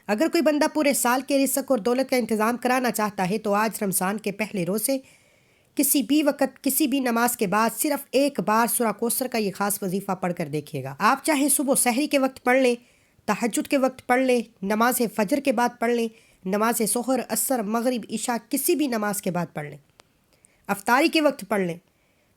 اگر کوئی بندہ پورے سال کے رزق اور دولت کا انتظام کرانا چاہتا ہے تو آج رمضان کے پہلے روزے کسی بھی وقت کسی بھی نماز کے بعد صرف ایک بار سورہ کوثر کا یہ خاص وظیفہ پڑھ کر دیکھیے گا۔ آپ چاہے صبح سحری کے وقت پڑھ لیں، تہجد کے وقت پڑھ لیں، نماز فجر کے بعد پڑھ لیں، نماز ظہر، عصر، مغرب، عشاء کسی بھی نماز کے بعد پڑھ لیں، افطاری کے وقت پڑھ لیں،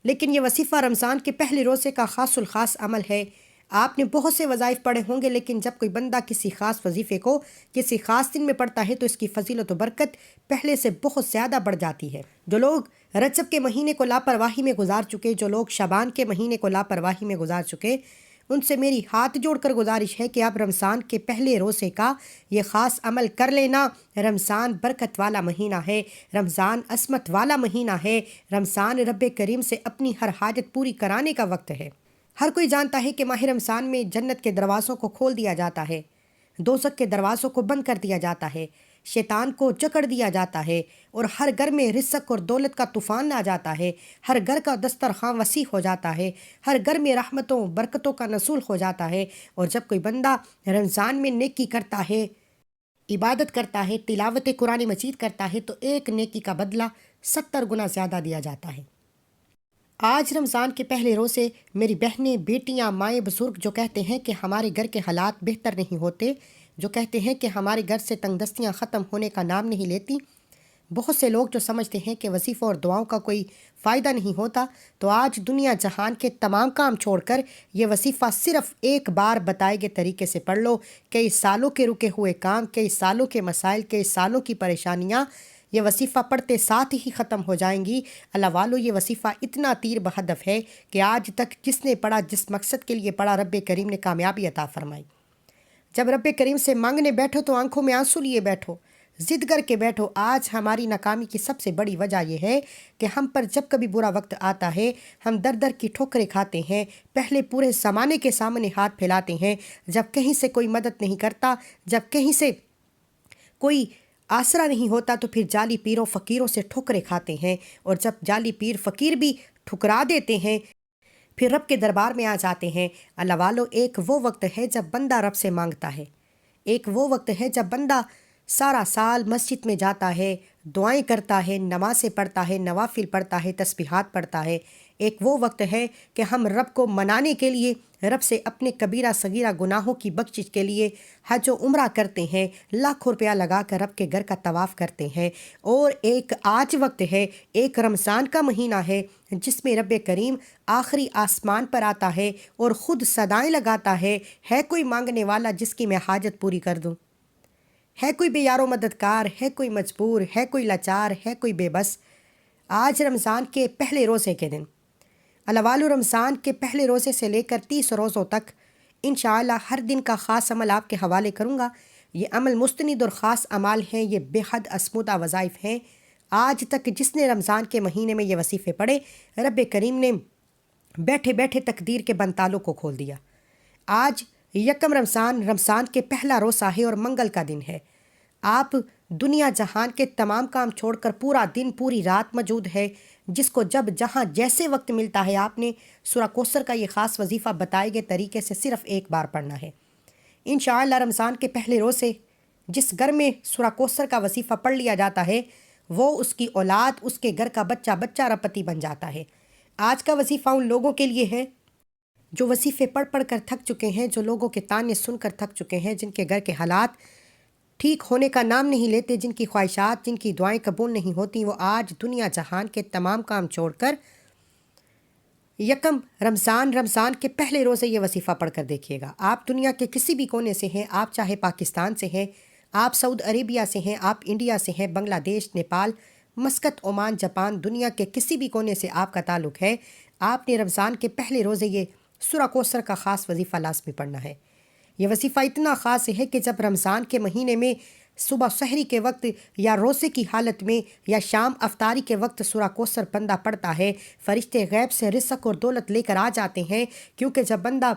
لیکن یہ وظیفہ رمضان کے پہلے روزے کا خاص الخاص عمل ہے۔ آپ نے بہت سے وظائف پڑھے ہوں گے، لیکن جب کوئی بندہ کسی خاص وظیفے کو کسی خاص دن میں پڑھتا ہے تو اس کی فضیلت و برکت پہلے سے بہت زیادہ بڑھ جاتی ہے۔ جو لوگ رجب کے مہینے کو لاپرواہی میں گزار چکے، جو لوگ شعبان کے مہینے کو لاپرواہی میں گزار چکے، ان سے میری ہاتھ جوڑ کر گزارش ہے کہ اب رمضان کے پہلے روزے کا یہ خاص عمل کر لینا۔ رمضان برکت والا مہینہ ہے، رمضان عصمت والا مہینہ ہے، رمضان رب کریم سے اپنی ہر حاجت پوری کرانے کا وقت ہے۔ ہر کوئی جانتا ہے کہ ماہ رمضان میں جنت کے دروازوں کو کھول دیا جاتا ہے، دوزخ کے دروازوں کو بند کر دیا جاتا ہے، شیطان کو جکڑ دیا جاتا ہے، اور ہر گھر میں رزق اور دولت کا طوفان آ جاتا ہے، ہر گھر کا دسترخوان وسیع ہو جاتا ہے، ہر گھر میں رحمتوں برکتوں کا نزول ہو جاتا ہے۔ اور جب کوئی بندہ رمضان میں نیکی کرتا ہے، عبادت کرتا ہے، تلاوت قرآن مجید کرتا ہے تو ایک نیکی کا بدلہ 70 گنا زیادہ دیا جاتا ہے۔ آج رمضان کے پہلے روزے میری بہنیں، بیٹیاں، مائیں، بزرگ جو کہتے ہیں کہ ہمارے گھر کے حالات بہتر نہیں ہوتے، جو کہتے ہیں کہ ہمارے گھر سے تنگ دستیاں ختم ہونے کا نام نہیں لیتی، بہت سے لوگ جو سمجھتے ہیں کہ وظیفوں اور دعاؤں کا کوئی فائدہ نہیں ہوتا، تو آج دنیا جہان کے تمام کام چھوڑ کر یہ وظیفہ صرف ایک بار بتائے گئے طریقے سے پڑھ لو۔ کئی سالوں کے رکے ہوئے کام، کئی سالوں کے مسائل، کئی سالوں کی پریشانیاں یہ وظیفہ پڑھتے ساتھ ہی ختم ہو جائیں گی۔ اللہ والو، یہ وظیفہ اتنا تیر بہدف ہے کہ آج تک جس نے پڑھا، جس مقصد کے لیے پڑھا، رب کریم نے کامیابی عطا فرمائی۔ جب رب کریم سے مانگنے بیٹھو تو آنکھوں میں آنسو لیے بیٹھو، ضد کر کے بیٹھو۔ آج ہماری ناکامی کی سب سے بڑی وجہ یہ ہے کہ ہم پر جب کبھی برا وقت آتا ہے ہم در در کی ٹھوکریں کھاتے ہیں، پہلے پورے زمانے کے سامنے ہاتھ پھیلاتے ہیں، جب کہیں سے کوئی مدد نہیں کرتا، جب کہیں سے کوئی آسرا نہیں ہوتا تو پھر جعلی پیروں فقیروں سے ٹھوکریں کھاتے ہیں، اور جب جعلی پیر فقیر بھی ٹھکرا دیتے ہیں پھر رب کے دربار میں آ جاتے ہیں۔ اللہ والو، ایک وہ وقت ہے جب بندہ رب سے مانگتا ہے، ایک وہ وقت ہے جب بندہ سارا سال مسجد میں جاتا ہے، دعائیں کرتا ہے، نمازیں پڑھتا ہے، نوافل پڑھتا ہے، تسبیحات پڑھتا ہے۔ ایک وہ وقت ہے کہ ہم رب کو منانے کے لیے، رب سے اپنے کبیرہ صغیرہ گناہوں کی بخشش کے لیے حج و عمرہ کرتے ہیں، لاکھوں روپیہ لگا کر رب کے گھر کا طواف کرتے ہیں۔ اور ایک آج وقت ہے، ایک رمضان کا مہینہ ہے جس میں رب کریم آخری آسمان پر آتا ہے اور خود صدائیں لگاتا ہے کوئی مانگنے والا جس کی میں حاجت پوری کر دوں؟ ہے کوئی بے یار و مددگار؟ ہے کوئی مجبور؟ ہے کوئی لاچار؟ ہے کوئی بے بس؟ آج رمضان کے پہلے روزے کے دن، اللہ والو، رمضان کے پہلے روزے سے لے کر 30 روزوں تک انشاءاللہ ہر دن کا خاص عمل آپ کے حوالے کروں گا۔ یہ عمل مستند اور خاص اعمال ہیں، یہ بے حد اسمودہ وظائف ہیں۔ آج تک جس نے رمضان کے مہینے میں یہ وظیفے پڑھے، رب کریم نے بیٹھے بیٹھے تقدیر کے بند تالوں کو کھول دیا۔ آج یکم رمضان، رمضان کے پہلا روزہ ہے اور منگل کا دن ہے۔ آپ دنیا جہان کے تمام کام چھوڑ کر پورا دن پوری رات موجود ہے، جس کو جب جہاں جیسے وقت ملتا ہے آپ نے سورہ کوثر کا یہ خاص وظیفہ بتائے گئے طریقے سے صرف ایک بار پڑھنا ہے۔ انشاءاللہ رمضان کے پہلے روزے جس گھر میں سورہ کوثر کا وظیفہ پڑھ لیا جاتا ہے وہ اس کی اولاد، اس کے گھر کا بچہ بچہ ربپتی بن جاتا ہے۔ آج کا وظیفہ ان لوگوں کے لیے ہے جو وظیفے پڑھ پڑھ کر تھک چکے ہیں، جو لوگوں کے تانے سن کر تھک چکے ہیں، جن کے گھر کے حالات ٹھیک ہونے کا نام نہیں لیتے، جن کی خواہشات، جن کی دعائیں قبول نہیں ہوتی، وہ آج دنیا جہان کے تمام کام چھوڑ کر یکم رمضان کے پہلے روزے یہ وظیفہ پڑھ کر دیکھیے گا۔ آپ دنیا کے کسی بھی کونے سے ہیں، آپ چاہے پاکستان سے ہیں، آپ سعودی عربیہ سے ہیں، آپ انڈیا سے ہیں، بنگلہ دیش، نیپال، مسقط، عمان، جاپان، دنیا کے کسی بھی کونے سے آپ کا تعلق ہے، آپ نے رمضان کے پہلے روزے یہ سورہ کوثر کا خاص وظیفہ لازمی پڑھنا ہے۔ یہ وظیفہ اتنا خاص ہے کہ جب رمضان کے مہینے میں صبح سحری کے وقت یا روزے کی حالت میں یا شام افطاری کے وقت سورہ کوثر بندہ پڑھتا ہے، فرشتے غیب سے رزق اور دولت لے کر آ جاتے ہیں، کیونکہ جب بندہ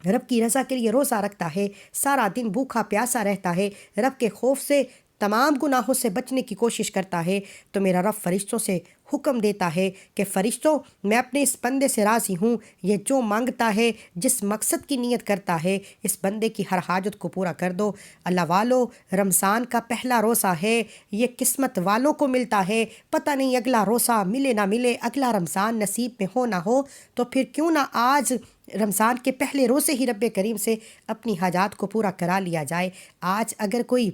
رب کی رضا کے لیے روزہ رکھتا ہے، سارا دن بھوکھا پیاسا رہتا ہے، رب کے خوف سے تمام گناہوں سے بچنے کی کوشش کرتا ہے تو میرا رب فرشتوں سے حکم دیتا ہے کہ فرشتوں، میں اپنے اس بندے سے راضی ہوں، یہ جو مانگتا ہے، جس مقصد کی نیت کرتا ہے، اس بندے کی ہر حاجت کو پورا کر دو۔ اللہ والو، رمضان کا پہلا روزہ ہے، یہ قسمت والوں کو ملتا ہے، پتہ نہیں اگلا روزہ ملے نہ ملے، اگلا رمضان نصیب میں ہو نہ ہو، تو پھر کیوں نہ آج رمضان کے پہلے روزے ہی رب کریم سے اپنی حاجات کو پورا کرا لیا جائے۔ آج اگر کوئی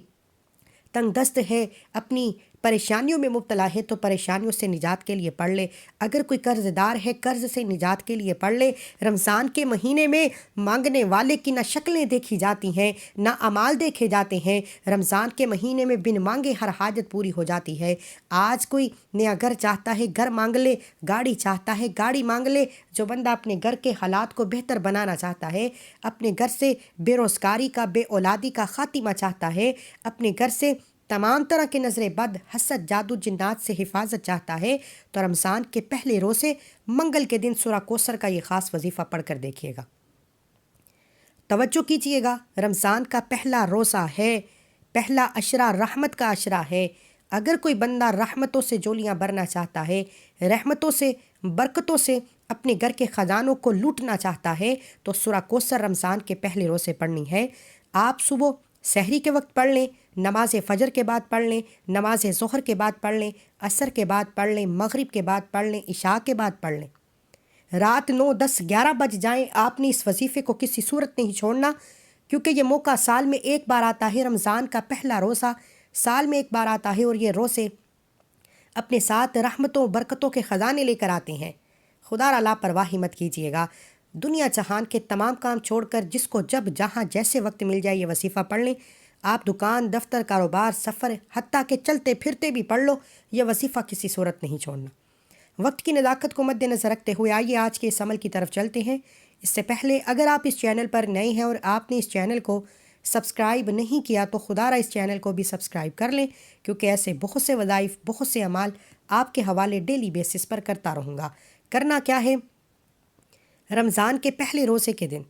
تنگ دست ہے، اپنی پریشانیوں میں مبتلا ہے، تو پریشانیوں سے نجات کے لیے پڑھ لے۔ اگر کوئی قرض دار ہے، قرض سے نجات کے لیے پڑھ لے۔ رمضان کے مہینے میں مانگنے والے کی نہ شکلیں دیکھی جاتی ہیں، نہ اعمال دیکھے جاتے ہیں۔ رمضان کے مہینے میں بن مانگے ہر حاجت پوری ہو جاتی ہے۔ آج کوئی نیا گھر چاہتا ہے، گھر مانگ لے، گاڑی چاہتا ہے، گاڑی مانگ لے۔ جو بندہ اپنے گھر کے حالات کو بہتر بنانا چاہتا ہے، اپنے گھر سے بے روزگاری کا، بے اولادی کا خاتمہ چاہتا ہے، اپنے گھر سے تمام طرح کے نظر بد، حسد، جادو، جنات سے حفاظت چاہتا ہے، تو رمضان کے پہلے روزے منگل کے دن سورہ کوثر کا یہ خاص وظیفہ پڑھ کر دیکھیے گا۔ توجہ کیجیے گا، رمضان کا پہلا روزہ ہے، پہلا عشرہ رحمت کا عشرہ ہے۔ اگر کوئی بندہ رحمتوں سے جولیاں بھرنا چاہتا ہے، رحمتوں سے، برکتوں سے اپنے گھر کے خزانوں کو لوٹنا چاہتا ہے، تو سورہ کوثر رمضان کے پہلے روزے پڑھنی ہے۔ آپ صبح سحری کے وقت پڑھ لیں، نماز فجر کے بعد پڑھ لیں، نماز ظہر کے بعد پڑھ لیں، عصر کے بعد پڑھ لیں، مغرب کے بعد پڑھ لیں، عشاء کے بعد پڑھ لیں۔ رات 9، 10، 11 بج جائیں، آپ نے اس وظیفے کو کسی صورت نہیں چھوڑنا، کیونکہ یہ موقع سال میں ایک بار آتا ہے۔ رمضان کا پہلا روزہ سال میں ایک بار آتا ہے، اور یہ روزے اپنے ساتھ رحمتوں، برکتوں کے خزانے لے کر آتے ہیں۔ خدا را لاپرواہی مت کیجیے گا۔ دنیا جہان کے تمام کام چھوڑ کر جس کو جب جہاں جیسے وقت مل جائے یہ وظیفہ پڑھ لیں۔ آپ دکان، دفتر، کاروبار، سفر، حتیٰ کہ چلتے پھرتے بھی پڑھ لو، یہ وظیفہ کسی صورت نہیں چھوڑنا۔ وقت کی نزاکت کو مد نظر رکھتے ہوئے آئیے آج کے اس عمل کی طرف چلتے ہیں۔ اس سے پہلے اگر آپ اس چینل پر نئے ہیں اور آپ نے اس چینل کو سبسکرائب نہیں کیا، تو خدا را اس چینل کو بھی سبسکرائب کر لیں، کیونکہ ایسے بہت سے وظائف، بہت سے اعمال آپ کے حوالے ڈیلی بیسس پر کرتا رہوں گا۔ کرنا کیا ہے؟ رمضان کے پہلے روزے کے دن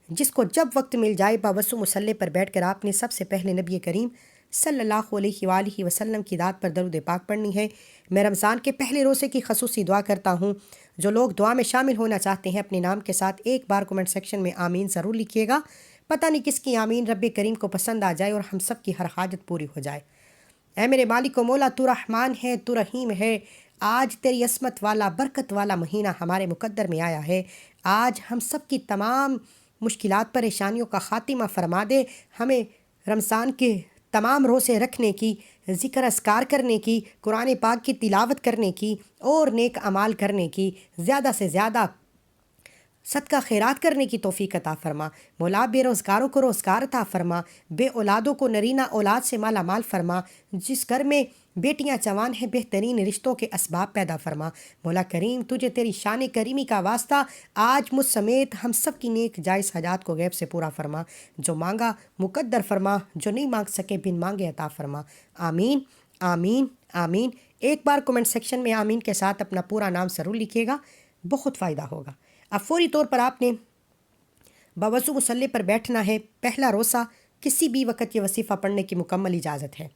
جس کو جب وقت مل جائے، باوضو مصلی پر بیٹھ کر آپ نے سب سے پہلے نبی کریم صلی اللہ علیہ وآلہ وسلم کی ذات پر درود پاک پڑھنی ہے۔ میں رمضان کے پہلے روزے کی خصوصی دعا کرتا ہوں۔ جو لوگ دعا میں شامل ہونا چاہتے ہیں، اپنے نام کے ساتھ ایک بار کمنٹ سیکشن میں آمین ضرور لکھیے گا۔ پتہ نہیں کس کی آمین رب کریم کو پسند آ جائے اور ہم سب کی ہر حاجت پوری ہو جائے۔ اے میرے مالک و مولا، تو رحمان ہے، تو رحیم ہے۔ آج تیری عصمت والا، برکت والا مہینہ ہمارے مقدر میں آیا ہے۔ آج ہم سب کی تمام مشکلات، پریشانیوں کا خاتمہ فرما دے۔ ہمیں رمضان کے تمام روزے رکھنے کی، ذکر اذکار کرنے کی، قرآن پاک کی تلاوت کرنے کی اور نیک اعمال کرنے کی، زیادہ سے زیادہ صدقہ خیرات کرنے کی توفیق عطا فرما۔ مولا بے روزگاروں کو روزگار عطا فرما، بے اولادوں کو نرینہ اولاد سے مالا مال فرما، جس گھر میں بیٹیاں جوان ہیں بہترین رشتوں کے اسباب پیدا فرما۔ مولا کریم، تجھے تیری شان کریمی کا واسطہ آج مجھ سمیت ہم سب کی نیک جائز حاجات کو غیب سے پورا فرما۔ جو مانگا مقدر فرما، جو نہیں مانگ سکے بن مانگے عطا فرما۔ آمین آمین آمین۔ ایک بار کمنٹ سیکشن میں آمین کے ساتھ اپنا پورا نام ضرور لکھیے گا، بہت فائدہ ہوگا۔ اب فوری طور پر آپ نے باوضو مصلی پر بیٹھنا ہے۔ پہلا روزہ کسی بھی وقت یہ وظیفہ پڑھنے کی مکمل اجازت ہے۔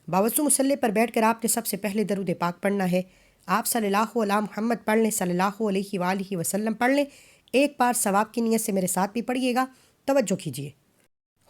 باوضو مصلی پر بیٹھ کر آپ نے سب سے پہلے درود پاک پڑھنا ہے۔ آپ صلی اللہ علیہ محمد پڑھ لیں، صلی اللہ علیہ وآلہ وسلم پڑھ لیں۔ ایک بار ثواب کی نیت سے میرے ساتھ بھی پڑھیے گا۔ توجہ کیجیے۔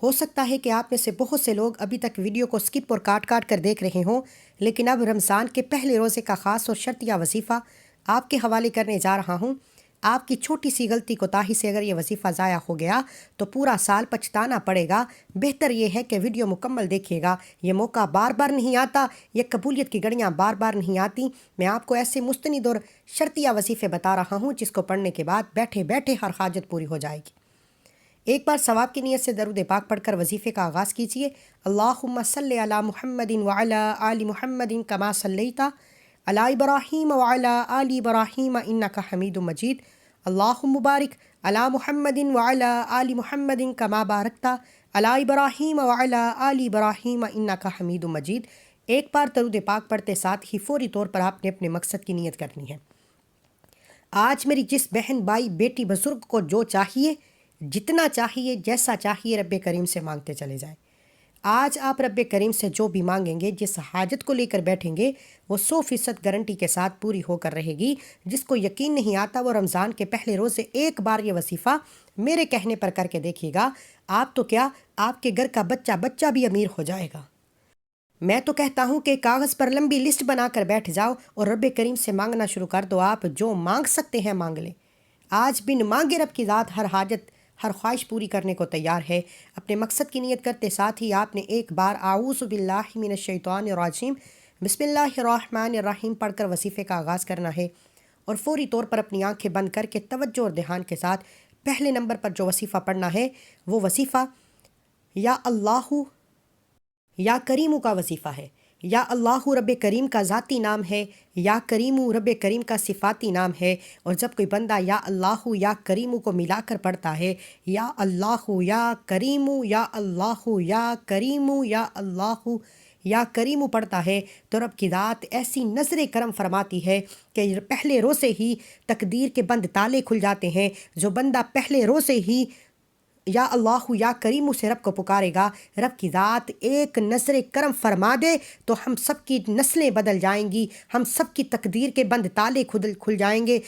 ہو سکتا ہے کہ آپ میں سے بہت سے لوگ ابھی تک ویڈیو کو سکپ اور کاٹ کاٹ کر دیکھ رہے ہوں، لیکن اب رمضان کے پہلے روزے کا خاص اور شرطیہ وظیفہ آپ کے حوالے کرنے جا رہا ہوں۔ آپ کی چھوٹی سی غلطی کوتاہی سے اگر یہ وظیفہ ضائع ہو گیا تو پورا سال پچھتانا پڑے گا۔ بہتر یہ ہے کہ ویڈیو مکمل دیکھیے گا۔ یہ موقع بار بار نہیں آتا، یہ قبولیت کی گھڑیاں بار بار نہیں آتی۔ میں آپ کو ایسے مستند اور شرطیہ وظیفے بتا رہا ہوں جس کو پڑھنے کے بعد بیٹھے بیٹھے ہر حاجت پوری ہو جائے گی۔ ایک بار ثواب کی نیت سے درود پاک پڑھ کر وظیفے کا آغاز کیجیے۔ اللہم صلی علی محمد وعلی آل محمد کما صلیت علی ابراہیم وعلی آل ابراہیم انک حمید مجید۔ اللہم بارک علی محمد وعلی آل محمد کما بارکت علی ابراہیم وعلی آل ابراہیم انک حمید مجید۔ ایک بار درود پاک پڑھتے ساتھ ہی فوری طور پر آپ نے اپنے مقصد کی نیت کرنی ہے۔ آج میری جس بہن، بھائی، بیٹی، بزرگ کو جو چاہیے، جتنا چاہیے، جیسا چاہیے، رب کریم سے مانگتے چلے جائیں۔ آج آپ رب کریم سے جو بھی مانگیں گے، جس حاجت کو لے کر بیٹھیں گے، وہ 100% گارنٹی کے ساتھ پوری ہو کر رہے گی۔ جس کو یقین نہیں آتا وہ رمضان کے پہلے روز سے ایک بار یہ وظیفہ میرے کہنے پر کر کے دیکھیے گا، آپ تو کیا، آپ کے گھر کا بچہ بھی امیر ہو جائے گا۔ میں تو کہتا ہوں کہ کاغذ پر لمبی لسٹ بنا کر بیٹھ جاؤ اور رب کریم سے مانگنا شروع کر دو۔ آپ جو مانگ سکتے ہیں مانگ لیں۔ آج بن مانگے رب کی ذات ہر حاجت، ہر خواہش پوری کرنے کو تیار ہے۔ اپنے مقصد کی نیت کرتے ساتھ ہی آپ نے ایک بار اعوذ باللہ من الشیطان الرجیم بسم اللہ الرحمن الرحیم پڑھ کر وظیفے کا آغاز کرنا ہے، اور فوری طور پر اپنی آنکھیں بند کر کے توجہ اور دھیان کے ساتھ پہلے نمبر پر جو وظیفہ پڑھنا ہے وہ وظیفہ یا اللہ یا کریمو کا وظیفہ ہے۔ یا اللہ رب کریم کا ذاتی نام ہے، یا کریمو رب کریم کا صفاتی نام ہے، اور جب کوئی بندہ یا اللہ یا کریمو کو ملا کر پڑھتا ہے، یا اللہ یا کریمو یا اللہ یا کریمو یا اللہ یا کریمو پڑھتا ہے، تو رب کی ذات ایسی نظر کرم فرماتی ہے کہ پہلے روز سے ہی تقدیر کے بند تالے کھل جاتے ہیں۔ جو بندہ پہلے روز سے ہی یا اللہ یا کریم سے رب کو پکارے گا، رب کی ذات ایک نظر کرم فرما دے تو ہم سب کی نسلیں بدل جائیں گی، ہم سب کی تقدیر کے بند تالے کھل جائیں گے،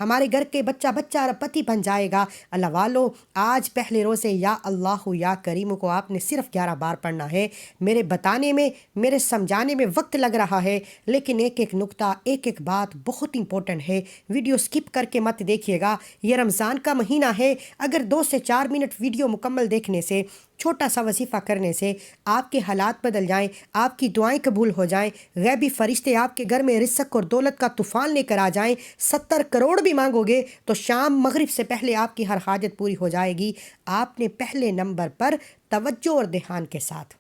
ہمارے گھر کے بچہ پتی بن جائے گا۔ اللہ والو، آج پہلے روزے یا اللہ یا کریم کو آپ نے صرف 11 بار پڑھنا ہے۔ میرے بتانے میں، میرے سمجھانے میں وقت لگ رہا ہے، لیکن ایک ایک نقطہ، ایک ایک بات بہت امپورٹنٹ ہے۔ ویڈیو سکپ کر کے مت دیکھیے گا۔ یہ رمضان کا مہینہ ہے، اگر 2 سے 4 منٹ ویڈیو مکمل دیکھنے سے، چھوٹا سا وظیفہ کرنے سے آپ کے حالات بدل جائیں، آپ کی دعائیں قبول ہو جائیں، غیبی فرشتے آپ کے گھر میں رزق اور دولت کا طوفان لے کر آ جائیں، 70 کروڑ بھی مانگو گے تو شام مغرب سے پہلے آپ کی ہر حاجت پوری ہو جائے گی۔ آپ نے پہلے نمبر پر توجہ اور دھیان کے ساتھ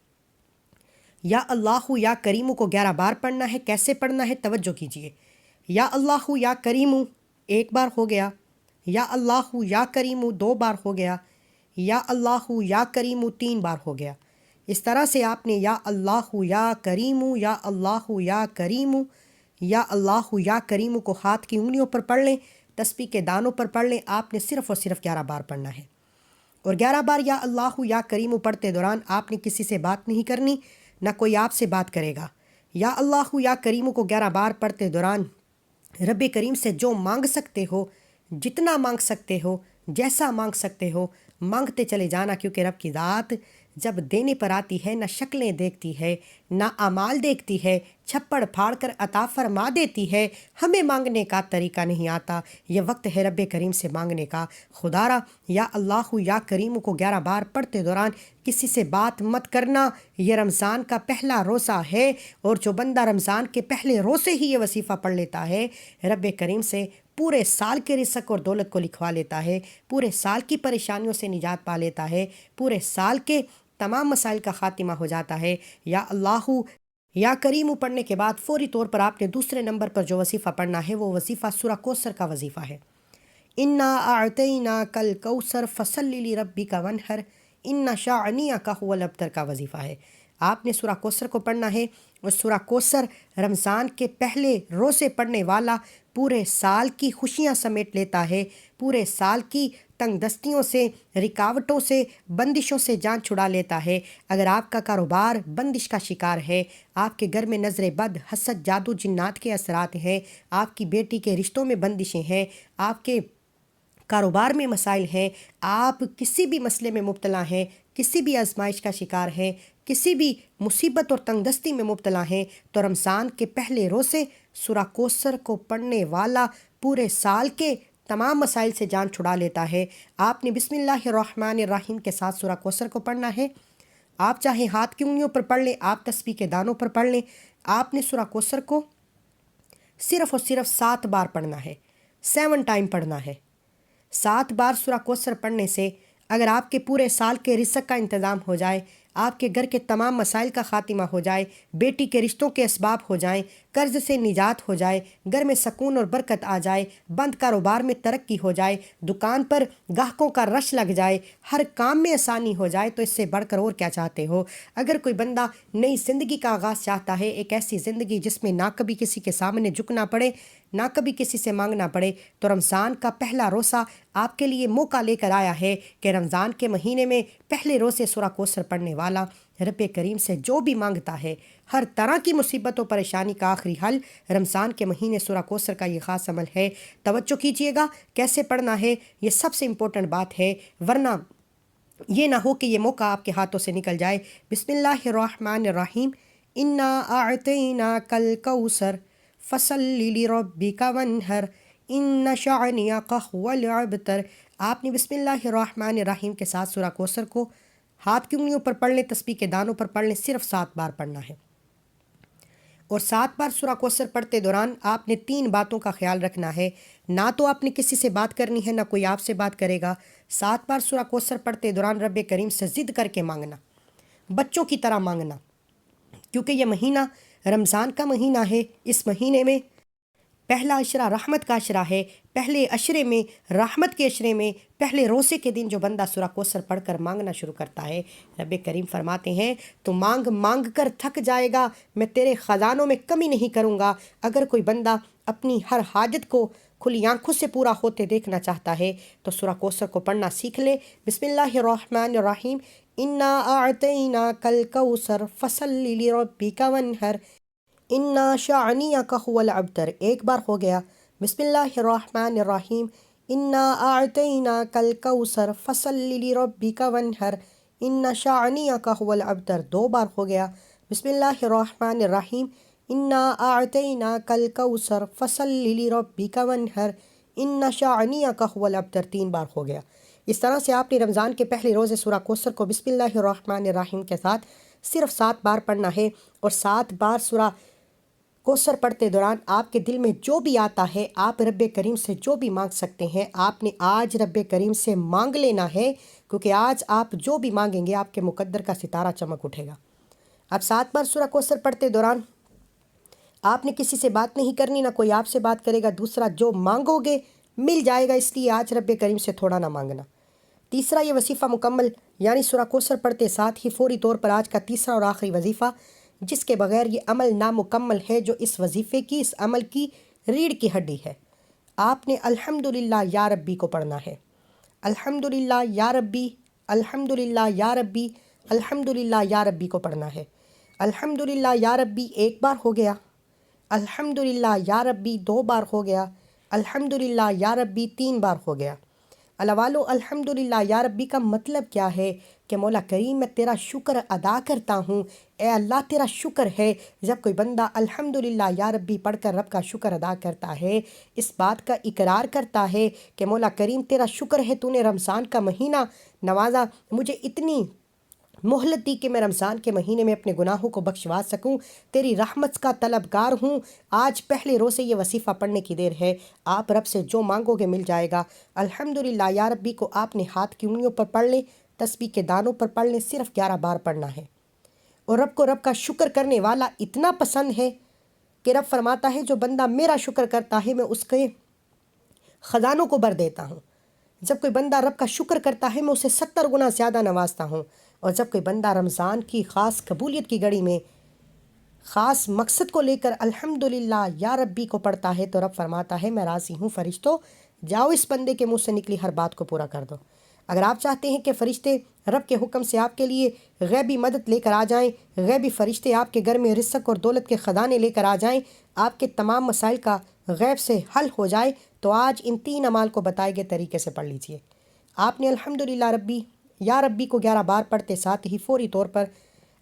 یا اللہ یا کریمو کو 11 بار پڑھنا ہے۔ کیسے پڑھنا ہے؟ توجہ کیجیے۔ یا اللہ یا کریمو 1 بار ہو گیا، یا اللہ یا کریمو 2 بار ہو گیا، یا اللہ یا کریمو 3 بار ہو گیا۔ اس طرح سے آپ نے یا اللہ یا کریمو، یا اللہ یا کریمو، یا اللہ یا کریمو کو ہاتھ کی انگلیوں پر پڑھ لیں، تسبیح کے دانوں پر پڑھ لیں۔ آپ نے صرف اور صرف 11 بار پڑھنا ہے، اور 11 بار یا اللہ یا کریمو پڑھتے دوران آپ نے کسی سے بات نہیں کرنی، نہ کوئی آپ سے بات کرے گا۔ یا اللہ یا کریمو کو 11 بار پڑھتے دوران رب کریم سے جو مانگ سکتے ہو، جتنا مانگ سکتے ہو، جیسا مانگ سکتے ہو، مانگتے چلے جانا، کیونکہ رب کی ذات جب دینے پر آتی ہے نہ شکلیں دیکھتی ہے، نہ اعمال دیکھتی ہے، چھپڑ پھاڑ کر عطا فرما دیتی ہے۔ ہمیں مانگنے کا طریقہ نہیں آتا، یہ وقت ہے رب کریم سے مانگنے کا۔ خدا را یا اللہ یا کریم کو 11 بار پڑھتے دوران کسی سے بات مت کرنا۔ یہ رمضان کا پہلا روزہ ہے، اور جو بندہ رمضان کے پہلے روزے ہی یہ وظیفہ پڑھ لیتا ہے، رب کریم سے پورے سال کے رزق اور دولت کو لکھوا لیتا ہے، پورے سال کی پریشانیوں سے نجات پا لیتا ہے، پورے سال کے تمام مسائل کا خاتمہ ہو جاتا ہے۔ یا اللہ یا کریم پڑھنے کے بعد فوری طور پر آپ نے دوسرے نمبر پر جو وظیفہ پڑھنا ہے وہ وظیفہ سورہ کوثر کا وظیفہ ہے۔ انا اعطیناک الکوثر فصلی لربک وانحر ان شانئک ھو الابتر کا وظیفہ ہے۔ آپ نے سورہ کوثر کو پڑھنا ہے، اور سورہ کوثر رمضان کے پہلے روزے پڑھنے والا پورے سال کی خوشیاں سمیٹ لیتا ہے، پورے سال کی تنگ دستیوں سے، رکاوٹوں سے، بندشوں سے جان چھڑا لیتا ہے۔ اگر آپ کا کاروبار بندش کا شکار ہے، آپ کے گھر میں نظر بد، حسد، جادو، جنات کے اثرات ہیں، آپ کی بیٹی کے رشتوں میں بندشیں ہیں، آپ کے کاروبار میں مسائل ہیں، آپ کسی بھی مسئلے میں مبتلا ہیں، کسی بھی آزمائش کا شکار ہیں، کسی بھی مصیبت اور تنگ دستی میں مبتلا ہیں، تو رمضان کے پہلے روزے سورہ کوثر کو پڑھنے والا پورے سال کے تمام مسائل سے جان چھڑا لیتا ہے۔ آپ نے بسم اللہ الرحمن الرحیم کے ساتھ سورہ کوثر کو پڑھنا ہے۔ آپ چاہے ہاتھ کی انگلیوں پر پڑھ لیں، آپ تسبیح کے دانوں پر پڑھ لیں۔ آپ نے سورہ کوثر کو صرف اور صرف 7 بار پڑھنا ہے، 7 ٹائم پڑھنا ہے۔ 7 بار سورہ کوثر پڑھنے سے اگر آپ کے پورے سال کے رزق کا انتظام ہو جائے، آپ کے گھر کے تمام مسائل کا خاتمہ ہو جائے، بیٹی کے رشتوں کے اسباب ہو جائیں، قرض سے نجات ہو جائے، گھر میں سکون اور برکت آ جائے، بند کاروبار میں ترقی ہو جائے، دکان پر گاہکوں کا رش لگ جائے، ہر کام میں آسانی ہو جائے، تو اس سے بڑھ کر اور کیا چاہتے ہو؟ اگر کوئی بندہ نئی زندگی کا آغاز چاہتا ہے، ایک ایسی زندگی جس میں نہ کبھی کسی کے سامنے جھکنا پڑے، نہ کبھی کسی سے مانگنا پڑے، تو رمضان کا پہلا روزہ آپ کے لیے موقع لے کر آیا ہے کہ رمضان کے مہینے میں پہلے روزے سورہ کوثر پڑھنے والا رب کریم سے جو بھی مانگتا ہے ہر طرح کی مصیبت و پریشانی کا آخری حل رمضان کے مہینے سورہ کوثر کا یہ خاص عمل ہے۔ توجہ کیجیے گا کیسے پڑھنا ہے، یہ سب سے امپورٹنٹ بات ہے، ورنہ یہ نہ ہو کہ یہ موقع آپ کے ہاتھوں سے نکل جائے۔ بسم اللہ الرحمن الرحیم، انا اعطیناک الکوثر فصلی لربک وانحر ان شانئک هو الابتر۔ آپ نے بسم اللہ الرحمن الرحیم کے ساتھ سورہ کوثر کو ہاتھ کی انگلیوں پر پڑھ لیں، تسبیح کے دانوں پر پڑھ لیں، صرف 7 بار پڑھنا ہے۔ اور 7 بار سورہ کوثر پڑھتے دوران آپ نے 3 باتوں کا خیال رکھنا ہے، نہ تو آپ نے کسی سے بات کرنی ہے، نہ کوئی آپ سے بات کرے گا۔ 7 بار سورہ کوثر پڑھتے دوران رب کریم سے ضد کر کے مانگنا، بچوں کی طرح مانگنا، کیونکہ یہ مہینہ رمضان کا مہینہ ہے۔ اس مہینے میں پہلا عشرہ رحمت کا عشرہ ہے۔ پہلے عشرے میں، رحمت کے عشرے میں، پہلے روزے کے دن جو بندہ سورہ کوثر پڑھ کر مانگنا شروع کرتا ہے، رب کریم فرماتے ہیں تو مانگ مانگ کر تھک جائے گا، میں تیرے خزانوں میں کمی نہیں کروں گا۔ اگر کوئی بندہ اپنی ہر حاجت کو کھلی آنکھوں سے پورا ہوتے دیکھنا چاہتا ہے تو سورہ کوثر کو پڑھنا سیکھ لے۔ بسم اللہ الرحمن الرحیم، انا اعطیناک الکوثر فصلی لربک وانحر ان شانئک هو الابتر۔ ایک بار ہو گیا۔ بسم اللہ الرحمن الرحیم، انا اعطیناک الکوثر فصلی لربک وانحر ان شانئک هو الابتر۔ 2 بار ہو گیا۔ بسم اللہ الرحمن الرحیم، انا اعطیناک الکوثر فصلی لربک وانحر ان شانئک هو الابتر۔ 3 بار ہو گیا۔ اس طرح سے آپ نے رمضان کے پہلے روزے سورہ کوثر کو بسم اللہ الرحمن الرحیم کے ساتھ صرف 7 بار پڑھنا ہے، اور 7 بار سورہ کوثر پڑھتے دوران آپ کے دل میں جو بھی آتا ہے، آپ رب کریم سے جو بھی مانگ سکتے ہیں، آپ نے آج رب کریم سے مانگ لینا ہے، کیونکہ آج آپ جو بھی مانگیں گے آپ کے مقدر کا ستارہ چمک اٹھے گا۔ اب 7 بار سورہ کوثر پڑھتے دوران آپ نے کسی سے بات نہیں کرنی، نہ کوئی آپ سے بات کرے گا۔ دوسرا، جو مانگو گے مل جائے گا، اس لیے آج رب کریم سے تھوڑا نہ مانگنا۔ تیسرا، یہ وظیفہ مکمل یعنی سورہ کوثر پڑھتے ساتھ ہی فوری طور پر آج کا تیسرا اور آخری وظیفہ، جس کے بغیر یہ عمل نامکمل ہے، جو اس وظیفے کی، اس عمل کی ریڑھ کی ہڈی ہے۔ آپ نے الحمدللہ یا ربی کو پڑھنا ہے۔ الحمدللہ یا ربی، الحمدللہ یا ربی، الحمدللہ یا ربی کو پڑھنا ہے۔ الحمدللہ یا ربی 1 بار ہو گیا۔ الحمدللہ یا ربی 2 بار ہو گیا۔ الحمدللہ یا ربی 3 بار ہو گیا۔ الوالو، الحمدللہ یا ربی کا مطلب کیا ہے کہ مولا کریم میں تیرا شکر ادا کرتا ہوں، اے اللہ تیرا شکر ہے۔ جب کوئی بندہ الحمدللہ یا ربی پڑھ کر رب کا شکر ادا کرتا ہے، اس بات کا اقرار کرتا ہے کہ مولا کریم تیرا شکر ہے، تو نے رمضان کا مہینہ نوازا، مجھے اتنی مہلت دی کہ میں رمضان کے مہینے میں اپنے گناہوں کو بخشوا سکوں، تیری رحمت کا طلبگار ہوں۔ آج پہلے روز سے یہ وظیفہ پڑھنے کی دیر ہے، آپ رب سے جو مانگو گے مل جائے گا۔ الحمدللہ یا ربی کو آپ نے ہاتھ کی انگلیوں پر پڑھ لیں، تسبیح کے دانوں پر پڑھ لیں، صرف 11 بار پڑھنا ہے۔ اور رب کو رب کا شکر کرنے والا اتنا پسند ہے کہ رب فرماتا ہے جو بندہ میرا شکر کرتا ہے میں اس کے خزانوں کو بھر دیتا ہوں۔ جب کوئی بندہ رب کا شکر کرتا ہے میں اسے 70 گنا زیادہ نوازتا ہوں۔ اور جب کوئی بندہ رمضان کی خاص قبولیت کی گھڑی میں خاص مقصد کو لے کر الحمدللہ یا ربی کو پڑھتا ہے تو رب فرماتا ہے میں راضی ہوں، فرشتوں جاؤ اس بندے کے منہ سے نکلی ہر بات کو پورا کر دو۔ اگر آپ چاہتے ہیں کہ فرشتے رب کے حکم سے آپ کے لیے غیبی مدد لے کر آ جائیں، غیبی فرشتے آپ کے گھر میں رزق اور دولت کے خزانے لے کر آ جائیں، آپ کے تمام مسائل کا غیب سے حل ہو جائے، تو آج ان 3 اعمال کو بتائے گئے طریقے سے پڑھ لیجئے۔ آپ نے الحمدللہ ربی یا ربی کو 11 بار پڑھتے ساتھ ہی فوری طور پر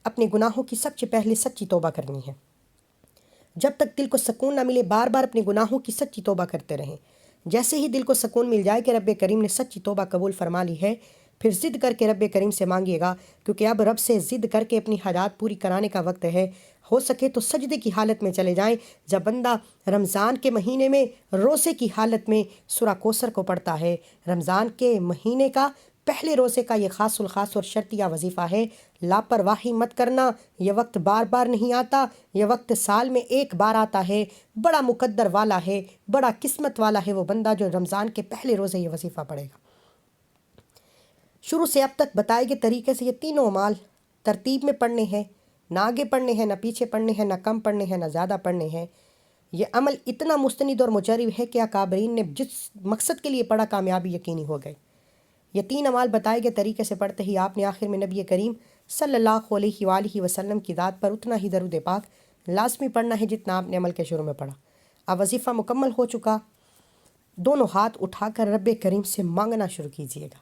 اپنے گناہوں کی سب سے پہلے سچی توبہ کرنی ہے۔ جب تک دل کو سکون نہ ملے بار بار اپنے گناہوں کی سچی توبہ کرتے رہیں۔ جیسے ہی دل کو سکون مل جائے کہ رب کریم نے سچی توبہ قبول فرما لی ہے، پھر ضد کر کے رب کریم سے مانگیے گا، کیونکہ اب رب سے ضد کر کے اپنی حاجات پوری کرانے کا وقت ہے۔ ہو سکے تو سجدے کی حالت میں چلے جائیں۔ جب بندہ رمضان کے مہینے میں روزے کی حالت میں سورہ کوثر کو پڑھتا ہے، رمضان کے مہینے کا پہلے روزے کا یہ خاص الخاص اور شرطیہ وظیفہ ہے۔ لاپرواہی مت کرنا، یہ وقت بار بار نہیں آتا، یہ وقت سال میں 1 بار آتا ہے۔ بڑا مقدر والا ہے، بڑا قسمت والا ہے وہ بندہ جو رمضان کے پہلے روزے یہ وظیفہ پڑھے گا۔ شروع سے اب تک بتائے گئے طریقے سے یہ تینوں اعمال ترتیب میں پڑھنے ہیں، نہ آگے پڑھنے ہیں، نہ پیچھے پڑھنے ہیں، نہ کم پڑھنے ہیں، نہ زیادہ پڑھنے ہیں۔ یہ عمل اتنا مستند اور مجرب ہے کہ اکابرین نے جس مقصد کے لیے پڑھا کامیابی یقینی ہو گئی۔ یہ 3 اعمال بتائے گئے طریقے سے پڑھتے ہی آپ نے آخر میں نبی کریم صلی اللہ علیہ وآلہ وسلم کی ذات پر اتنا ہی درود پاک لازمی پڑھنا ہے جتنا آپ نے عمل کے شروع میں پڑھا۔ اب وظیفہ مکمل ہو چکا، دونوں ہاتھ اٹھا کر رب کریم سے مانگنا شروع کیجیے گا،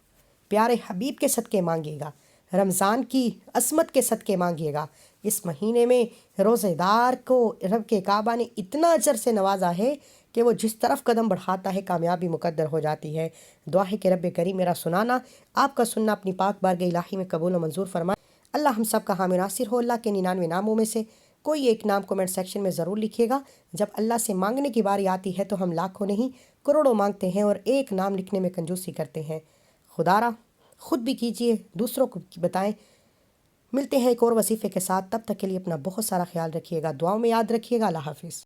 پیارے حبیب کے صدقے مانگیے گا، رمضان کی عظمت کے صدقے مانگیے گا۔ اس مہینے میں روزے دار کو رب کے کعبہ نے اتنا اجر سے نوازا ہے کہ وہ جس طرف قدم بڑھاتا ہے کامیابی مقدر ہو جاتی ہے۔ دعا ہے کہ رب کریم میرا سنانا، آپ کا سننا اپنی پاک بارگاہ الہی میں قبول و منظور فرمائے۔ اللہ ہم سب کا حامی ناصر ہو۔ اللہ کے 99 ناموں میں سے کوئی ایک نام کومنٹ سیکشن میں ضرور لکھیے گا۔ جب اللہ سے مانگنے کی باری آتی ہے تو ہم لاکھوں نہیں کروڑوں مانگتے ہیں اور ایک نام لکھنے میں کنجوسی کرتے ہیں۔ خدا خود بھی کیجیے، دوسروں کو بتائیں۔ ملتے ہیں ایک اور وظیفے کے ساتھ، تب تک کے لیے اپنا بہت سارا خیال رکھیے گا، دعاؤں میں یاد رکھیے گا۔ اللہ حافظ۔